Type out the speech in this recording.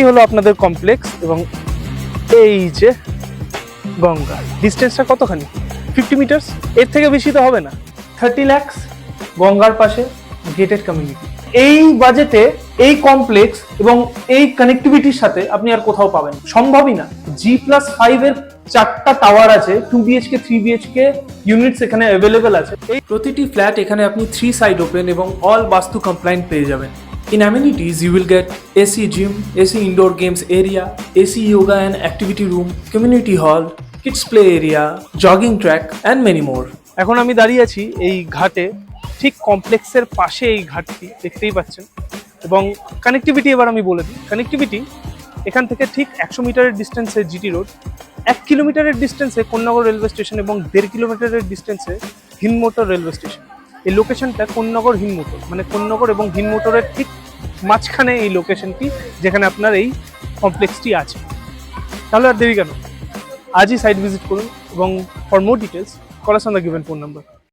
এই হলো আপনাদের কমপ্লেক্স এবং এই যে গঙ্গা। ডিস্টেন্সটা কতখানি? 50 মিটার্স, এর থেকে বেশি তো হবে না। 30 লাখ গঙ্গার পাশে গেটেড কমিউনিটি। এই বাজেটে এই কমপ্লেক্স এবং এই কানেক্টিভিটির সাথে আপনি আর কোথাও পাবেন, সম্ভবই না। G+5 এর 4টা টাওয়ার আছে, 2 BHK 3 BHK ইউনিটস এখানে অ্যাভেলেবেল আছে। এই প্রতিটি ফ্ল্যাট এখানে আপনি 3 সাইড ওপেন এবং অল বাস্তু কমপ্লায়েন্ট পেয়ে যাবেন। In amenities, you will get AC gym, AC indoor games area, AC yoga and activity room, community hall, kids play area, jogging track and many more. এখন আমি দাঁড়িয়ে আছি এই ঘাটে, ঠিক কমপ্লেক্সের পাশে এই ঘাটটি দেখতেই পাচ্ছেন। এবং কানেক্টিভিটি এবার আমি বলে দিই। কানেক্টিভিটি এখান থেকে ঠিক 100 মিটারের ডিস্টেন্সে জিটি রোড, 1 কিলোমিটারের ডিস্টেন্সে কোন্নগর রেলওয়ে স্টেশন এবং 1.5 কিলোমিটারের ডিস্টেন্সে হিন্দমোটর রেলওয়ে স্টেশন। এই লোকেশনটা কোন্নগর হিন্দমোটর, মানে কোন্নগর এবং হিন্দমোটরের ঠিক মাঝখানে এই লোকেশনটি, যেখানে আপনার এই কমপ্লেক্সটি আছে। তাহলে আর দেরি কেন, আজই সাইট ভিজিট করুন এবং for more details call us on the given phone number.